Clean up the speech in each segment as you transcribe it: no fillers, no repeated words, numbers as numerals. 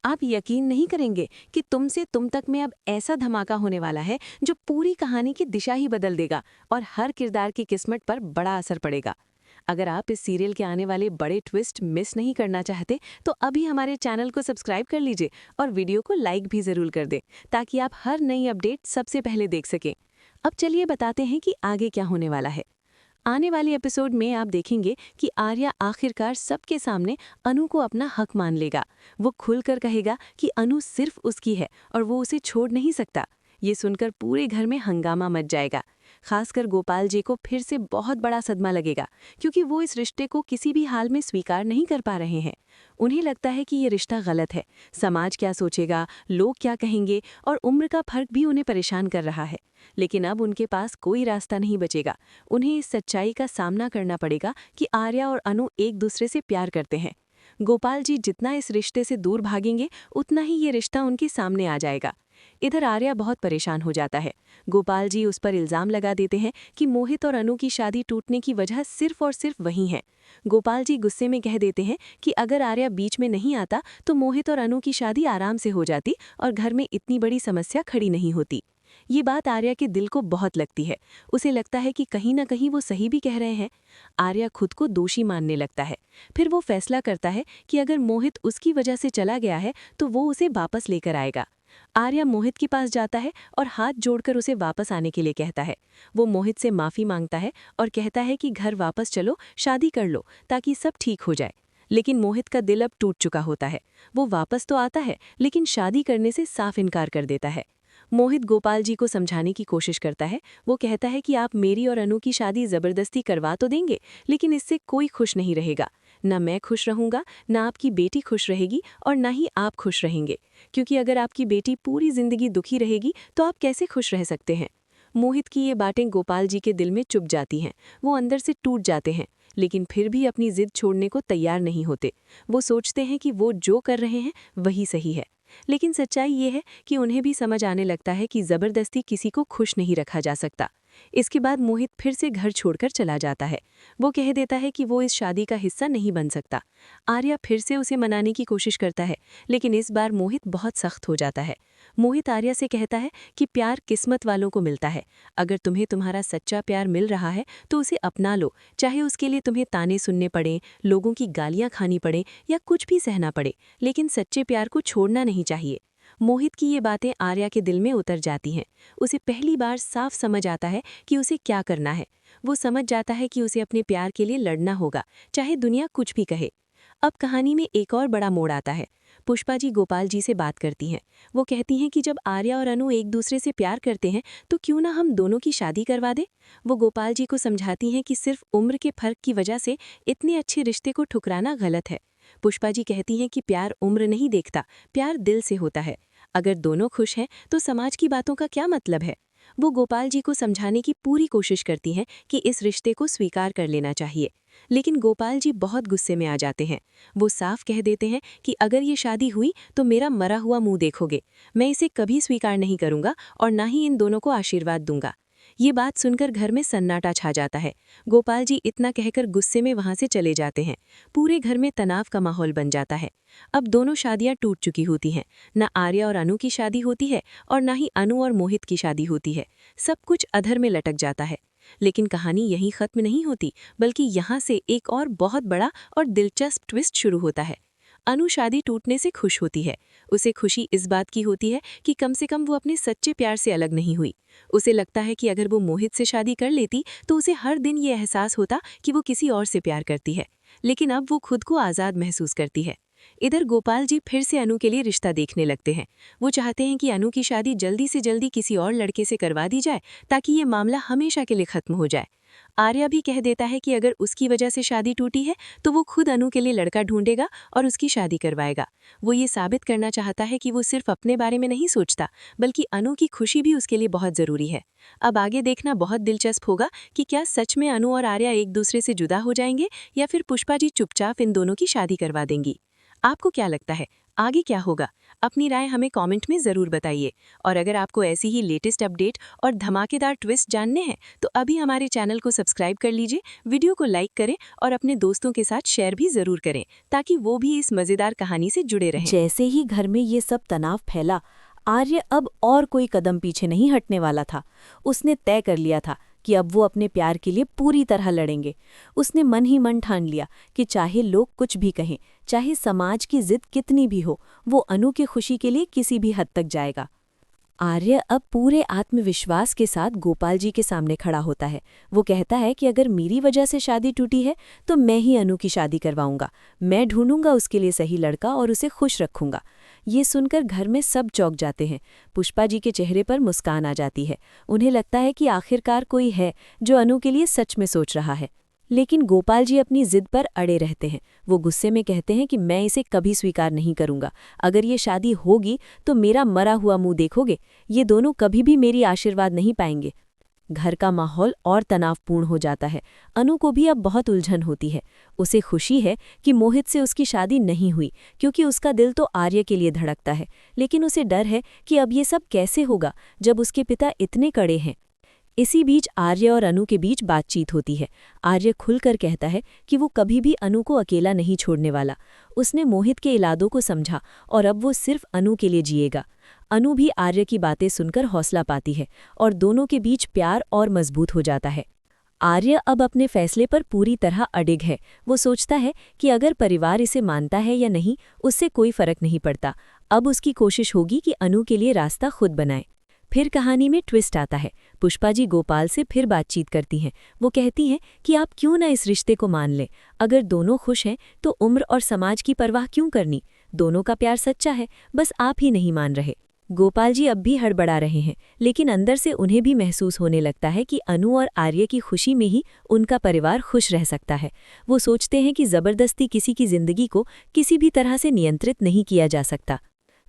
आप यकीन नहीं करेंगे कि तुम से तुम तक में अब ऐसा धमाका होने वाला है जो पूरी कहानी की दिशा ही बदल देगा और हर किरदार की किस्मत पर बड़ा असर पड़ेगा। अगर आप इस सीरियल के आने वाले बड़े ट्विस्ट मिस नहीं करना चाहते तो अभी हमारे चैनल को सब्सक्राइब कर लीजिए और वीडियो को लाइक भी जरूर कर दें ताकि आप हर नई अपडेट सबसे पहले देख सकें। अब चलिए बताते हैं कि आगे क्या होने वाला है। आने वाले एपिसोड में आप देखेंगे कि आर्या आखिरकार सबके सामने अनु को अपना हक मान लेगा। वो खुलकर कहेगा कि अनु सिर्फ उसकी है और वो उसे छोड़ नहीं सकता। ये सुनकर पूरे घर में हंगामा मच जाएगा। खासकर गोपाल जी को फिर से बहुत बड़ा सदमा लगेगा क्योंकि वो इस रिश्ते को किसी भी हाल में स्वीकार नहीं कर पा रहे हैं। उन्हें लगता है कि ये रिश्ता गलत है, समाज क्या सोचेगा, लोग क्या कहेंगे और उम्र का फर्क भी उन्हें परेशान कर रहा है। लेकिन अब उनके पास कोई रास्ता नहीं बचेगा। उन्हें इस सच्चाई का सामना करना पड़ेगा कि आर्या और अनु एक दूसरे से प्यार करते हैं। गोपाल जी जितना इस रिश्ते से दूर भागेंगे उतना ही ये रिश्ता उनके सामने आ जाएगा। इधर आर्या बहुत परेशान हो जाता है। गोपाल जी उस पर इल्जाम लगा देते हैं कि मोहित और अनु की शादी टूटने की वजह सिर्फ और सिर्फ वही है। गोपाल जी गुस्से में कह देते हैं कि अगर आर्या बीच में नहीं आता तो मोहित और अनु की शादी आराम से हो जाती और घर में इतनी बड़ी समस्या खड़ी नहीं होती। ये बात आर्या के दिल को बहुत लगती है। उसे लगता है कि कहीं ना कहीं वो सही भी कह रहे हैं। आर्या खुद को दोषी मानने लगता है। फिर वो फैसला करता है कि अगर मोहित उसकी वजह से चला गया है तो वो उसे वापस लेकर आएगा। आर्या मोहित के पास जाता है और हाथ जोड़कर उसे वापस आने के लिए कहता है। वो मोहित से माफी मांगता है और कहता है कि घर वापस चलो, शादी कर लो ताकि सब ठीक हो जाए। लेकिन मोहित का दिल अब टूट चुका होता है। वो वापस तो आता है लेकिन शादी करने से साफ इनकार कर देता है। मोहित गोपाल जी को समझाने की कोशिश करता है। वो कहता है कि आप मेरी और अनु की शादी जबरदस्ती करवा तो देंगे लेकिन इससे कोई खुश नहीं रहेगा। ना मैं खुश रहूंगा, ना आपकी बेटी खुश रहेगी और ना ही आप खुश रहेंगे, क्योंकि अगर आपकी बेटी पूरी जिंदगी दुखी रहेगी तो आप कैसे खुश रह सकते हैं। मोहित की ये बातें गोपाल जी के दिल में चुभ जाती हैं। वो अंदर से टूट जाते हैं लेकिन फिर भी अपनी जिद छोड़ने को तैयार नहीं होते। वो सोचते हैं कि वो जो कर रहे हैं वही सही है। लेकिन सच्चाई ये है कि उन्हें भी समझ आने लगता है कि जबरदस्ती किसी को खुश नहीं रखा जा सकता। इसके बाद मोहित फिर से घर छोड़कर चला जाता है। वो कह देता है कि वो इस शादी का हिस्सा नहीं बन सकता। आर्या फिर से उसे मनाने की कोशिश करता है लेकिन इस बार मोहित बहुत सख्त हो जाता है। मोहित आर्या से कहता है कि प्यार किस्मत वालों को मिलता है। अगर तुम्हें तुम्हारा सच्चा प्यार मिल रहा है तो उसे अपना लो, चाहे उसके लिए तुम्हें ताने सुनने पड़े, लोगों की गालियां खानी पड़े या कुछ भी सहना पड़े, लेकिन सच्चे प्यार को छोड़ना नहीं चाहिए। मोहित की ये बातें आर्या के दिल में उतर जाती हैं। उसे पहली बार साफ समझ आता है कि उसे क्या करना है। वो समझ जाता है कि उसे अपने प्यार के लिए लड़ना होगा, चाहे दुनिया कुछ भी कहे। अब कहानी में एक और बड़ा मोड़ आता है। पुष्पा जी गोपाल जी से बात करती हैं। वो कहती हैं कि जब आर्या और अनु एक दूसरे से प्यार करते हैं तो क्यों ना हम दोनों की शादी करवा दें। वो गोपाल जी को समझाती हैं कि सिर्फ उम्र के फर्क की वजह से इतने अच्छे रिश्ते को ठुकराना गलत है। पुष्पा जी कहती हैं कि प्यार उम्र नहीं देखता, प्यार दिल से होता है। अगर दोनों खुश हैं तो समाज की बातों का क्या मतलब है। वो गोपाल जी को समझाने की पूरी कोशिश करती हैं कि इस रिश्ते को स्वीकार कर लेना चाहिए। लेकिन गोपाल जी बहुत गुस्से में आ जाते हैं। वो साफ कह देते हैं कि अगर ये शादी हुई तो मेरा मरा हुआ मुंह देखोगे। मैं इसे कभी स्वीकार नहीं करूंगा और ना ही इन दोनों को आशीर्वाद दूंगा। ये बात सुनकर घर में सन्नाटा छा जाता है। गोपाल जी इतना कहकर गुस्से में वहां से चले जाते हैं। पूरे घर में तनाव का माहौल बन जाता है। अब दोनों शादियां टूट चुकी होती हैं। न आर्या और अनु की शादी होती है और न ही अनु और मोहित की शादी होती है। सब कुछ अधर में लटक जाता है। लेकिन कहानी यहीं खत्म नहीं होती, बल्कि यहाँ से एक और बहुत बड़ा और दिलचस्प ट्विस्ट शुरू होता है। अनु शादी टूटने से खुश होती है। उसे खुशी इस बात की होती है कि कम से कम वो अपने सच्चे प्यार से अलग नहीं हुई। उसे लगता है कि अगर वो मोहित से शादी कर लेती तो उसे हर दिन ये एहसास होता कि वो किसी और से प्यार करती है। लेकिन अब वो खुद को आज़ाद महसूस करती है। इधर गोपाल जी फिर से अनु के लिए रिश्ता देखने लगते हैं। वो चाहते हैं कि अनु की शादी जल्दी से जल्दी किसी और लड़के से करवा दी जाए ताकि ये मामला हमेशा के लिए खत्म हो जाए। आर्या भी कह देता है कि अगर उसकी वजह से शादी टूटी है तो वो खुद अनु के लिए लड़का ढूंढेगा और उसकी शादी करवाएगा। वो ये साबित करना चाहता है कि वो सिर्फ अपने बारे में नहीं सोचता, बल्कि अनु की खुशी भी उसके लिए बहुत जरूरी है। अब आगे देखना बहुत दिलचस्प होगा कि क्या सच में अनु और आर्या एक दूसरे से जुदा हो जाएंगे या फिर पुष्पा जी चुपचाप इन दोनों की शादी करवा देंगी। आपको क्या लगता है, आगे क्या होगा? अपनी राय हमें कमेंट में ज़रूर बताइए। और अगर आपको ऐसी ही लेटेस्ट अपडेट और धमाकेदार ट्विस्ट जानने हैं तो अभी हमारे चैनल को सब्सक्राइब कर लीजिए, वीडियो को लाइक करें और अपने दोस्तों के साथ शेयर भी ज़रूर करें ताकि वो भी इस मज़ेदार कहानी से जुड़े रहें। जैसे ही घर में ये सब तनाव फैला, आर्य अब और कोई कदम पीछे नहीं हटने वाला था। उसने तय कर लिया था कि अब वो अपने प्यार के लिए पूरी तरह लड़ेंगे। उसने मन ही मन ठान लिया कि चाहे लोग कुछ भी कहें, चाहे समाज की जिद कितनी भी हो, वो अनु की खुशी के लिए किसी भी हद तक जाएगा। आर्य अब पूरे आत्मविश्वास के साथ गोपाल जी के सामने खड़ा होता है। वो कहता है कि अगर मेरी वजह से शादी टूटी है तो मैं ही अनु की शादी करवाऊंगा। मैं ढूंढूंगा उसके लिए सही लड़का और उसे खुश रखूंगा। ये सुनकर घर में सब चौंक जाते हैं। पुष्पा जी के चेहरे पर मुस्कान आ जाती है। उन्हें लगता है कि आखिरकार कोई है जो अनु के लिए सच में सोच रहा है। लेकिन गोपाल जी अपनी जिद पर अड़े रहते हैं। वो गुस्से में कहते हैं कि मैं इसे कभी स्वीकार नहीं करूंगा। अगर ये शादी होगी तो मेरा मरा हुआ मुंह देखोगे। ये दोनों कभी भी मेरी आशीर्वाद नहीं पाएंगे। घर का माहौल और तनावपूर्ण हो जाता है। अनु को भी अब बहुत उलझन होती है। उसे खुशी है कि मोहित से उसकी शादी नहीं हुई, क्योंकि उसका दिल तो आर्य के लिए धड़कता है। लेकिन उसे डर है कि अब ये सब कैसे होगा जब उसके पिता इतने कड़े हैं। इसी बीच आर्य और अनु के बीच बातचीत होती है। आर्य खुलकर कहता है कि वो कभी भी अनु को अकेला नहीं छोड़ने वाला। उसने मोहित के इरादों को समझा और अब वो सिर्फ अनु के लिए जिएगा। अनु भी आर्य की बातें सुनकर हौसला पाती है और दोनों के बीच प्यार और मजबूत हो जाता है। आर्य अब अपने फैसले पर पूरी तरह अडिग है। वो सोचता है कि अगर परिवार इसे मानता है या नहीं, उससे कोई फर्क नहीं पड़ता। अब उसकी कोशिश होगी कि अनु के लिए रास्ता खुद बनाए। फिर कहानी में ट्विस्ट आता है। पुष्पा जी गोपाल से फिर बातचीत करती हैं। वो कहती हैं कि आप क्यों ना इस रिश्ते को मान लें। अगर दोनों खुश हैं तो उम्र और समाज की परवाह क्यों करनी। दोनों का प्यार सच्चा है, बस आप ही नहीं मान रहे। गोपाल जी अब भी हड़बड़ा रहे हैं, लेकिन अंदर से उन्हें भी महसूस होने लगता है कि अनु और आर्य की खुशी में ही उनका परिवार खुश रह सकता है। वो सोचते हैं कि जबरदस्ती किसी की जिंदगी को किसी भी तरह से नियंत्रित नहीं किया जा सकता।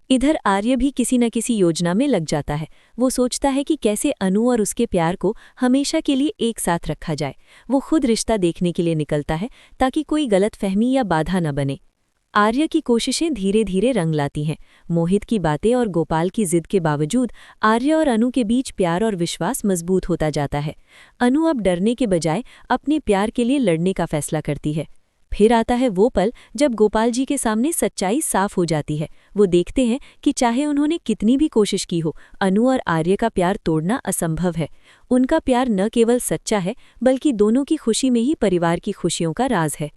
इधर आर्य भी किसी न किसी योजना में लग जाता है। वो सोचता है कि कैसे अनु और उसके प्यार को हमेशा के लिए एक साथ रखा जाए। वो खुद रिश्ता देखने के लिए निकलता है ताकि कोई गलतफहमी या बाधा न बने। आर्य की कोशिशें धीरे धीरे रंग लाती हैं। मोहित की बातें और गोपाल की जिद के बावजूद आर्य और अनु के बीच प्यार और विश्वास मजबूत होता जाता है। अनु अब डरने के बजाय अपने प्यार के लिए लड़ने का फैसला करती है। फिर आता है वो पल जब गोपाल जी के सामने सच्चाई साफ हो जाती है। वो देखते हैं कि चाहे उन्होंने कितनी भी कोशिश की हो, अनु और आर्य का प्यार तोड़ना असंभव है। उनका प्यार न केवल सच्चा है, बल्कि दोनों की खुशी में ही परिवार की खुशियों का राज है।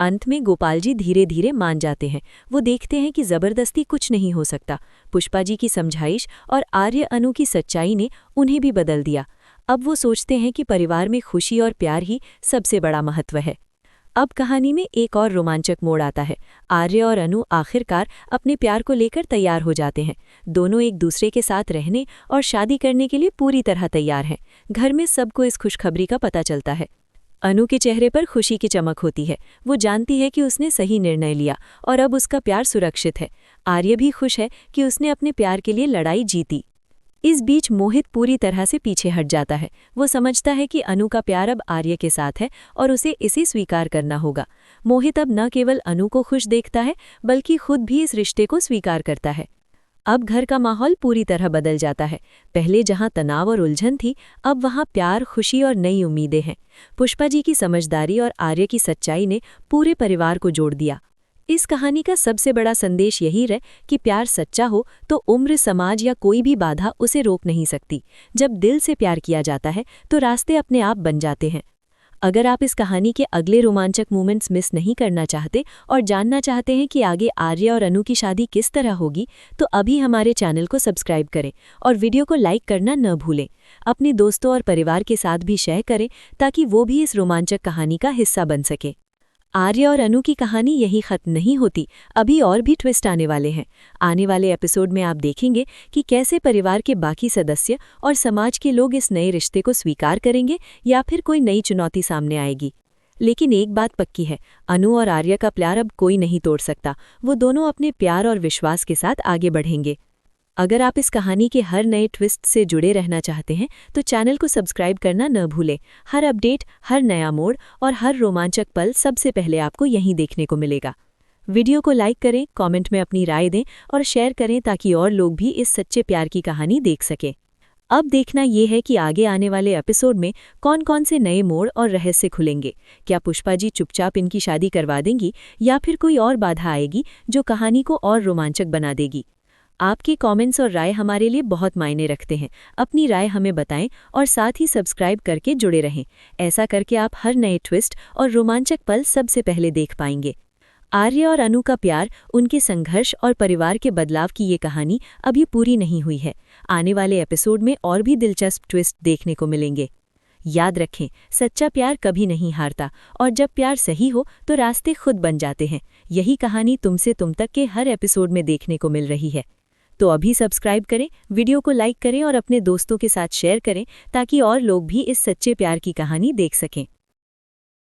अंत में गोपाल जी धीरे धीरे मान जाते हैं। वो देखते हैं कि जबरदस्ती कुछ नहीं हो सकता। पुष्पा जी की समझाइश और आर्य अनु की सच्चाई ने उन्हें भी बदल दिया। अब वो सोचते हैं कि परिवार में खुशी और प्यार ही सबसे बड़ा महत्व है। अब कहानी में एक और रोमांचक मोड़ आता है। आर्य और अनु आखिरकार अपने प्यार को लेकर तैयार हो जाते हैं। दोनों एक दूसरे के साथ रहने और शादी करने के लिए पूरी तरह तैयार हैं। घर में सबको इस खुशखबरी का पता चलता है। अनु के चेहरे पर खुशी की चमक होती है। वो जानती है कि उसने सही निर्णय लिया और अब उसका प्यार सुरक्षित है। आर्य भी खुश है कि उसने अपने प्यार के लिए लड़ाई जीती। इस बीच मोहित पूरी तरह से पीछे हट जाता है। वो समझता है कि अनु का प्यार अब आर्य के साथ है और उसे इसे स्वीकार करना होगा। मोहित अब न केवल अनु को खुश देखता है, बल्कि खुद भी इस रिश्ते को स्वीकार करता है। अब घर का माहौल पूरी तरह बदल जाता है। पहले जहां तनाव और उलझन थी, अब वहां प्यार, खुशी और नई उम्मीदें हैं। पुष्पा जी की समझदारी और आर्य की सच्चाई ने पूरे परिवार को जोड़ दिया। इस कहानी का सबसे बड़ा संदेश यही है कि प्यार सच्चा हो तो उम्र, समाज या कोई भी बाधा उसे रोक नहीं सकती। जब दिल से प्यार किया जाता है तो रास्ते अपने आप बन जाते हैं। अगर आप इस कहानी के अगले रोमांचक मोमेंट्स मिस नहीं करना चाहते और जानना चाहते हैं कि आगे आर्य और अनु की शादी किस तरह होगी, तो अभी हमारे चैनल को सब्सक्राइब करें और वीडियो को लाइक करना न भूलें। अपने दोस्तों और परिवार के साथ भी शेयर करें ताकि वो भी इस रोमांचक कहानी का हिस्सा बन सके। आर्य और अनु की कहानी यही खत्म नहीं होती, अभी और भी ट्विस्ट आने वाले हैं। आने वाले एपिसोड में आप देखेंगे कि कैसे परिवार के बाकी सदस्य और समाज के लोग इस नए रिश्ते को स्वीकार करेंगे या फिर कोई नई चुनौती सामने आएगी। लेकिन एक बात पक्की है, अनु और आर्य का प्यार अब कोई नहीं तोड़ सकता। वो दोनों अपने प्यार और विश्वास के साथ आगे बढ़ेंगे। अगर आप इस कहानी के हर नए ट्विस्ट से जुड़े रहना चाहते हैं तो चैनल को सब्सक्राइब करना न भूलें। हर अपडेट, हर नया मोड़ और हर रोमांचक पल सबसे पहले आपको यहीं देखने को मिलेगा। वीडियो को लाइक करें, कमेंट में अपनी राय दें और शेयर करें ताकि और लोग भी इस सच्चे प्यार की कहानी देख सकें। अब देखना ये है कि आगे आने वाले एपिसोड में कौन कौन से नए मोड़ और रहस्य खुलेंगे। क्या पुष्पा जी चुपचाप इनकी शादी करवा देंगी या फिर कोई और बाधा आएगी जो कहानी को और रोमांचक बना देगी। आपके कमेंट्स और राय हमारे लिए बहुत मायने रखते हैं। अपनी राय हमें बताएं और साथ ही सब्सक्राइब करके जुड़े रहें। ऐसा करके आप हर नए ट्विस्ट और रोमांचक पल सबसे पहले देख पाएंगे। आर्य और अनु का प्यार, उनके संघर्ष और परिवार के बदलाव की ये कहानी अभी पूरी नहीं हुई है। आने वाले एपिसोड में और भी दिलचस्प ट्विस्ट देखने को मिलेंगे। याद रखें, सच्चा प्यार कभी नहीं हारता और जब प्यार सही हो तो रास्ते खुद बन जाते हैं। यही कहानी तुमसे तुम तक के हर एपिसोड में देखने को मिल रही है। तो अभी सब्सक्राइब करें, वीडियो को लाइक करें और अपने दोस्तों के साथ शेयर करें ताकि और लोग भी इस सच्चे प्यार की कहानी देख सकें।